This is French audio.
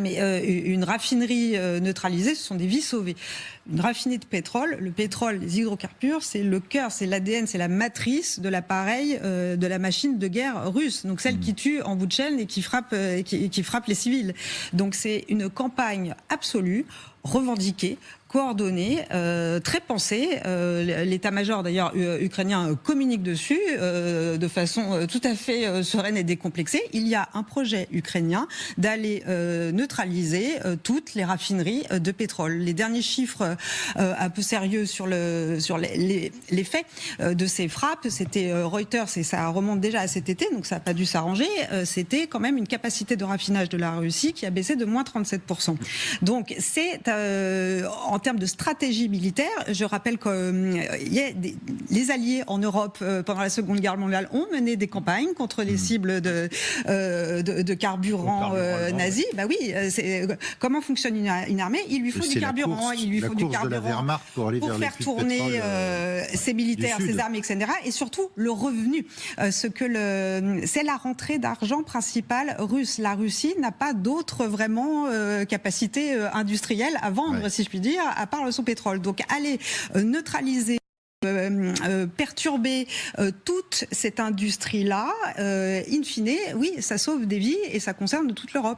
Mais une raffinerie neutralisée, ce sont des vies sauvées. Une raffinerie de pétrole, le pétrole, les hydrocarbures, c'est le cœur, c'est l'ADN, c'est la matrice de l'appareil de la machine de guerre russe. Donc celle qui tue en bout de chaîne et qui frappe les civils. Donc c'est une campagne absolue, revendiquée, coordonnée, très pensée. L'état-major d'ailleurs ukrainien communique dessus de façon tout à fait sereine et décomplexée. Il y a un projet ukrainien d'aller neutraliser toutes les raffineries de pétrole. Les derniers chiffres un peu sérieux sur les faits de ces frappes, c'était Reuters, et ça remonte déjà à cet été, donc ça n'a pas dû s'arranger. C'était quand même une capacité de raffinage de la Russie qui a baissé de moins 37%. Donc c'est en termes de stratégie militaire, je rappelle que les alliés en Europe pendant la Seconde Guerre mondiale ont mené des campagnes contre les cibles de carburant nazis. Bah oui, comment fonctionne une armée? Il lui faut du carburant, il lui faut du carburant pour faire tourner ses militaires, ses armées, etc. Et surtout le revenu. C'est la rentrée d'argent principale russe. La Russie n'a pas d'autre vraiment capacité industrielle à vendre, si je puis dire, à part son pétrole. Donc aller neutraliser, perturber toute cette industrie-là, in fine, oui, ça sauve des vies et ça concerne toute l'Europe.